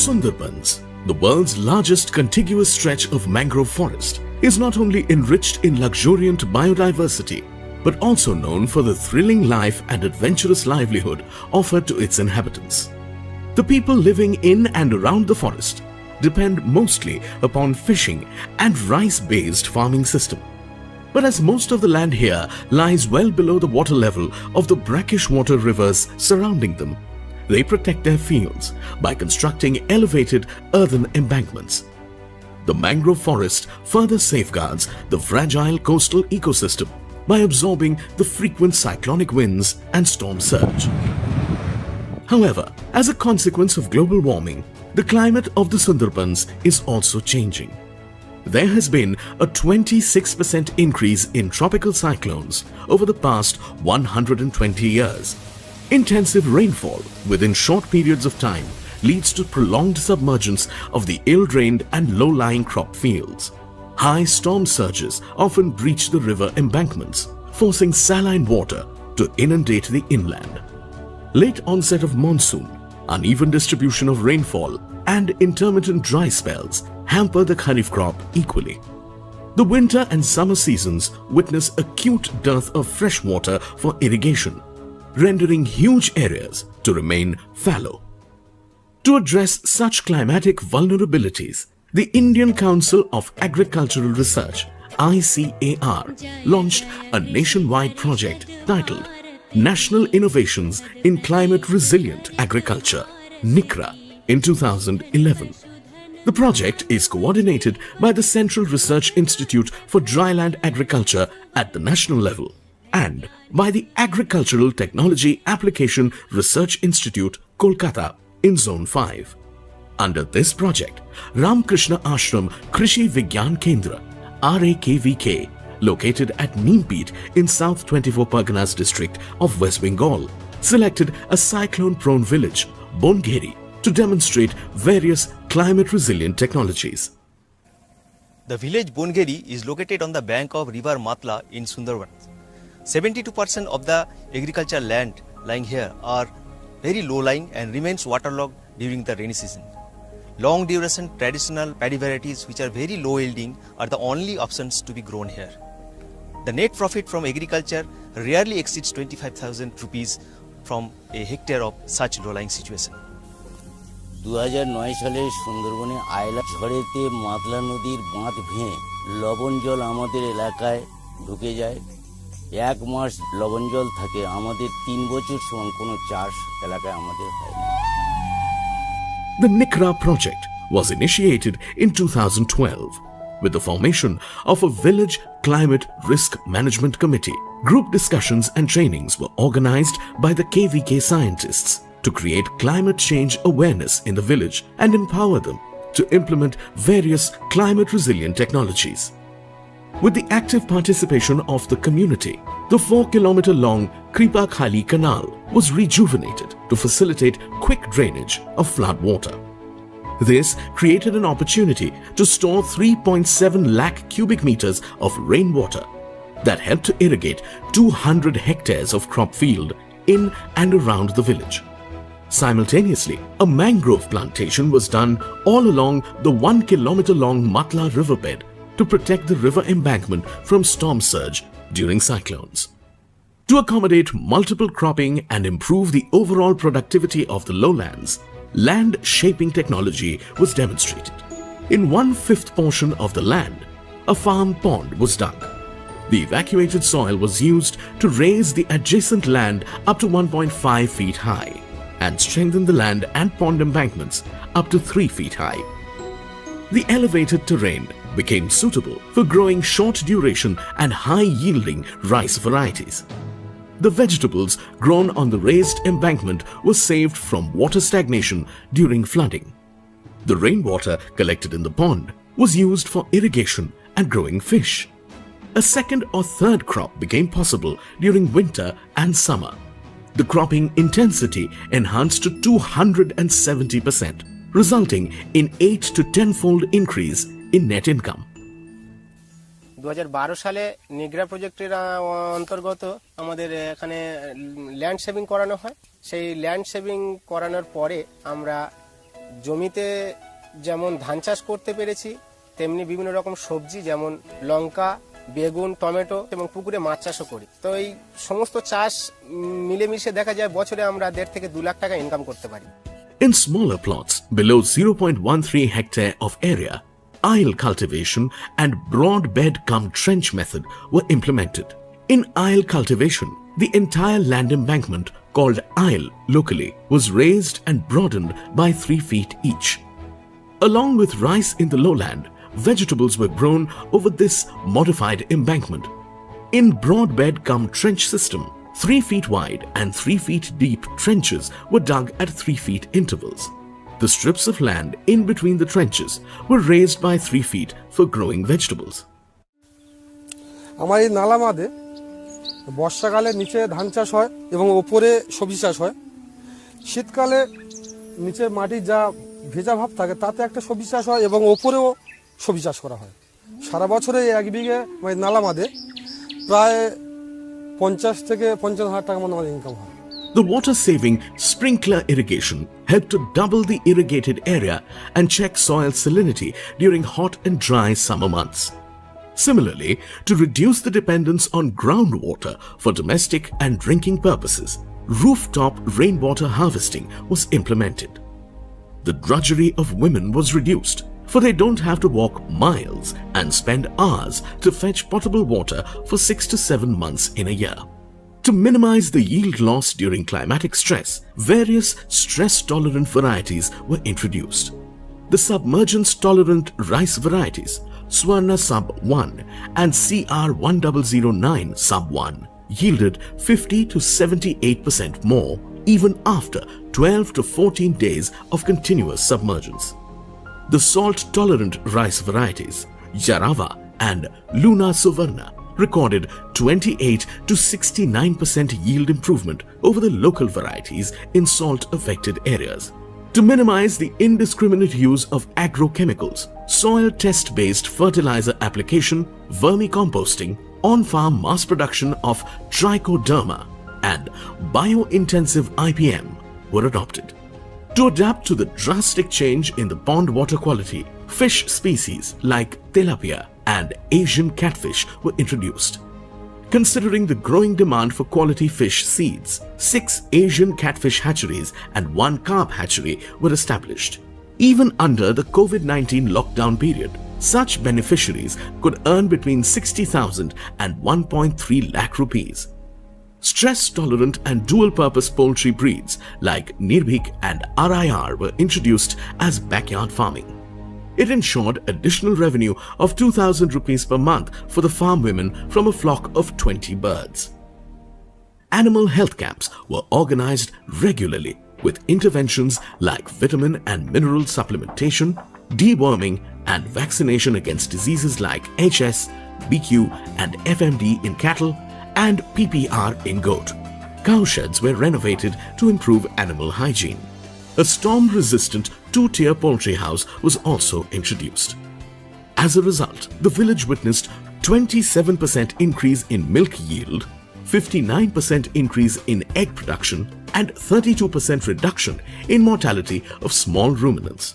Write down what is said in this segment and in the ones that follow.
Sundarbans, the world's largest contiguous stretch of mangrove forest, is not only enriched in luxuriant biodiversity, but also known for the thrilling life and adventurous livelihood offered to its inhabitants. The people living in and around the forest depend mostly upon fishing and rice-based farming system. But as most of the land here lies well below the water level of the brackish water rivers surrounding them, they protect their fields by constructing elevated earthen embankments. The mangrove forest further safeguards the fragile coastal ecosystem by absorbing the frequent cyclonic winds and storm surge. However, as a consequence of global warming, the climate of the Sundarbans is also changing. There has been a 26% increase in tropical cyclones over the past 120 years. Intensive rainfall within short periods of time leads to prolonged submergence of the ill-drained and low-lying crop fields. High storm surges often breach the river embankments, forcing saline water to inundate the inland. Late onset of monsoon, uneven distribution of rainfall, and intermittent dry spells hamper the kharif crop equally. The winter and summer seasons witness acute dearth of fresh water for irrigation, rendering huge areas to remain fallow. To address such climatic vulnerabilities, the Indian Council of Agricultural Research (ICAR) launched a nationwide project titled National Innovations in Climate Resilient Agriculture (NICRA) in 2011. The project is coordinated by the Central Research Institute for Dryland Agriculture at the national level and by the Agricultural Technology Application Research Institute, Kolkata, in Zone 5. Under this project, Ramkrishna Ashram Krishi Vigyan Kendra (RAKVK), located at Neempeet in South 24 Parganas district of West Bengal, selected a cyclone-prone village, Bongheri, to demonstrate various climate-resilient technologies. The village Bongheri is located on the bank of river Matla in Sundarban. 72% of the agricultural land lying here are very low-lying and remains waterlogged during the rainy season. Long-duration traditional paddy varieties which are very low-yielding are the only options to be grown here. The net profit from agriculture rarely exceeds 25,000 rupees from a hectare of such low-lying situation. 2009 সালে সুন্দরবনে আইলা ঝড়েতে মাতলা নদীর বাঁধ ভেঙে লবণ জল আমাদের এলাকায় ঢুকে যায়। এক মাস লবণ জল থাকে, আমাদের 3 বছর সমান কোনো চাষ এলাকায় আমাদের হয় না। The NICRA project was initiated in 2012 with the formation of a village climate risk management committee. Group discussions and trainings were organized by the KVK scientists to create climate change awareness in the village and empower them to implement various climate-resilient technologies. With the active participation of the community, the 4-kilometer-long Kripa Khali Canal was rejuvenated to facilitate quick drainage of flood water. This created an opportunity to store 3.7 lakh cubic meters of rainwater that helped to irrigate 200 hectares of crop field in and around the village. Simultaneously, a mangrove plantation was done all along the 1-kilometer-long Matla riverbed to protect the river embankment from storm surge during cyclones. To accommodate multiple cropping and improve the overall productivity of the lowlands, land shaping technology was demonstrated. In 1/5 portion of the land, a farm pond was dug. The evacuated soil was used to raise the adjacent land up to 1.5 feet high and strengthen the land and pond embankments up to 3 feet high. The elevated terrain became suitable for growing short-duration and high-yielding rice varieties. The vegetables grown on the raised embankment were saved from water stagnation during flooding. The rainwater collected in the pond was used for irrigation and growing fish. A second or third crop became possible during winter and summer. The cropping intensity enhanced to 270%, resulting in 8 to 10-fold increase in net income. 2012 সালে নিগ্রা প্রজেক্টের অন্তর্গত আমাদের এখানে land saving করানো হয়। সেই land saving করানোর পরে আমরা জমিতে যেমন ধান চাষ করতে পেরেছি, তেমনি বিভিন্ন রকম সবজি যেমন লঙ্কা, বেগুন, টমেটো এবং পুকুরে মাছ চাষও করি। তো এই সমস্ত চাষ মিলেমিশে দেখা যায় বছরে আমরা 1.5 থেকে 2 লাখ টাকা ইনকাম করতে পারি। In smaller plots below 0.13 hectare of area, aisle cultivation and broad bed cum trench method were implemented. In aisle cultivation, the entire land embankment, called aisle locally, was raised and broadened by 3 feet each. Along with rice in the lowland, vegetables were grown over this modified embankment. In broad bed cum trench system, 3 feet wide and 3 feet deep trenches were dug at 3 feet intervals. The strips of land in between the trenches were raised by 3 feet for growing vegetables. আমার এই নালা মাদে বর্ষাকালে নিচে ধান চাষ হয় এবং ওপরে সবজি চাষ হয়। শীতকালে নিচে মাটির যা ভেজা ভাব থাকে তাতে একটা সবজি চাষ হয় এবং ওপরেও সবজি চাষ করা হয়। সারা বছরে 1 বিঘে নালা মাদে প্রায় 50 থেকে 50,000 টাকা মতো আমাদের ইনকাম হয়। The water-saving sprinkler irrigation helped to double the irrigated area and check soil salinity during hot and dry summer months. Similarly, to reduce the dependence on groundwater for domestic and drinking purposes, rooftop rainwater harvesting was implemented. The drudgery of women was reduced, for they don't have to walk miles and spend hours to fetch potable water for 6 to 7 months in a year. To minimize the yield loss during climatic stress, various stress-tolerant varieties were introduced. The submergence-tolerant rice varieties, Swarna Sub 1 and CR 1009 Sub 1, yielded 50 to 78% more even after 12 to 14 days of continuous submergence. The salt-tolerant rice varieties, Jarava and Luna Suvarna, recorded 28 to 69% yield improvement over the local varieties in salt-affected areas. To minimize the indiscriminate use of agrochemicals, soil test-based fertilizer application, vermicomposting, on-farm mass production of trichoderma, and bio-intensive IPM were adopted. To adapt to the drastic change in the pond water quality, fish species like tilapia and Asian catfish were introduced. Considering the growing demand for quality fish seeds, 6 Asian catfish hatcheries and 1 carp hatchery were established. Even under the COVID-19 lockdown period, such beneficiaries could earn between 60,000 and 1.3 lakh rupees. Stress-tolerant and dual-purpose poultry breeds like Nirbhik and RIR were introduced as backyard farming. It ensured additional revenue of 2,000 rupees per month for the farm women from a flock of 20 birds. Animal health camps were organized regularly with interventions like vitamin and mineral supplementation, deworming, and vaccination against diseases like HS, BQ, and FMD in cattle and PPR in goat. Cowsheds were renovated to improve animal hygiene. A storm-resistant 2-tier poultry house was also introduced. As a result, the village witnessed 27% increase in milk yield, 59% increase in egg production, and 32% reduction in mortality of small ruminants.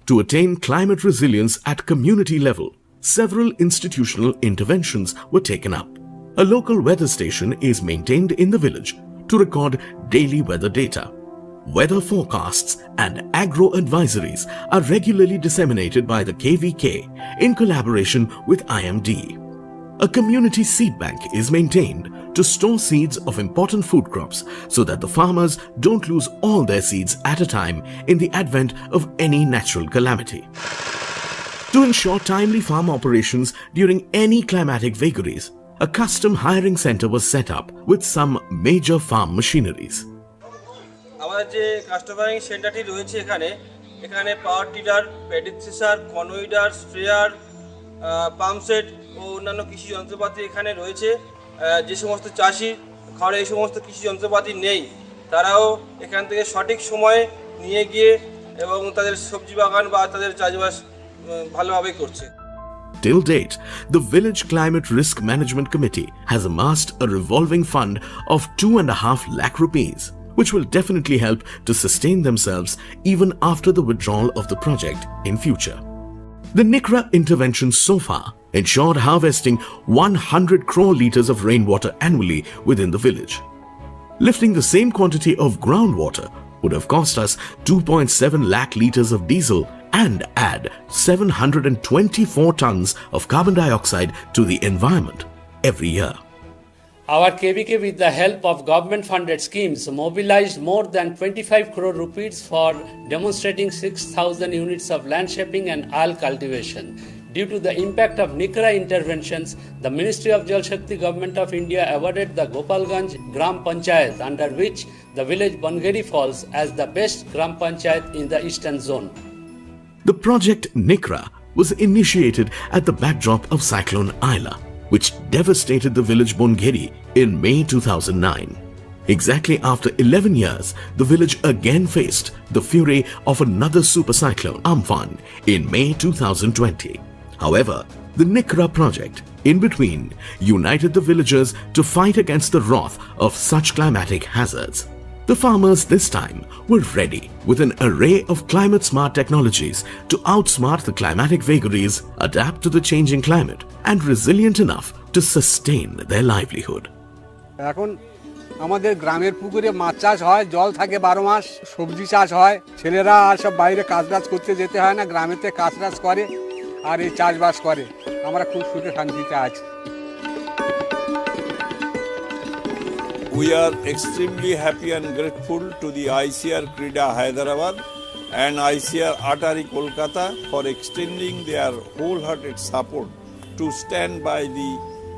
To attain climate resilience at community level, several institutional interventions were taken up. A local weather station is maintained in the village to record daily weather data. Weather forecasts and agro-advisories are regularly disseminated by the KVK in collaboration with IMD. A community seed bank is maintained to store seeds of important food crops so that the farmers don't lose all their seeds at a time in the advent of any natural calamity. To ensure timely farm operations during any climatic vagaries, a custom hiring center was set up with some major farm machineries. আমাদের যে customising সেন্টারটি রয়েছে এখানে power tiller, paddy thresher, conoweeder, sprayer, pumpset ও অন্যান্য কৃষি যন্ত্রপাতি এখানে রয়েছে। যে সমস্ত চাষি ঘরে এই সমস্ত কৃষি যন্ত্রপাতি নেই তারাও এখান থেকে সঠিক সময়ে নিয়ে গিয়ে এবং তাদের সবজি বাগান বা তাদের চাষবাস ভালোভাবে করছে। Till date, the Village Climate Risk Management Committee has amassed a revolving fund of 2.5 lakh rupees which will definitely help to sustain themselves even after the withdrawal of the project in future. The NICRA interventions so far ensured harvesting 100 crore litres of rainwater annually within the village. Lifting the same quantity of groundwater would have cost us 2.7 lakh litres of diesel and add 724 tons of carbon dioxide to the environment every year. Our KVK, with the help of government-funded schemes, mobilized more than 25 crore rupees for demonstrating 6,000 units of land shaping and oil cultivation. Due to the impact of NICRA interventions, the Ministry of Jal Shakti Government of India awarded the Gopalganj Gram Panchayat, under which the village Bongheri falls, as the best Gram Panchayat in the eastern zone. The project NICRA was initiated at the backdrop of Cyclone Aila, which devastated the village Bongheri in May 2009. Exactly after 11 years, the village again faced the fury of another super cyclone, Amphan, in May 2020. However, the NICRA project, in between, united the villagers to fight against the wrath of such climatic hazards. The farmers this time were ready with an array of climate-smart technologies to outsmart the climatic vagaries, adapt to the changing climate, and resilient enough to sustain their livelihood. এখন আমাদের গ্রামের পুকুরে মাছ চাষ হয়, জল থাকে 12 মাস, সবজি চাষ হয়, ছেলেরা আর সব বাইরে কাজবাজ করতে যেতে হয় না, গ্রামেতে কাজবাজ করে আর এই চাষবাস করে। আমরা খুব সুখে শান্তিতে আছি। We are extremely happy and grateful to the ICAR Krida Hyderabad and ICAR Atari Kolkata for extending their wholehearted support to stand by the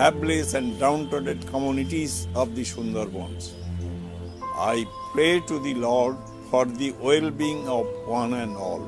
hapless and downtrodden communities of the Sundarbans. I pray to the Lord for the well-being of one and all.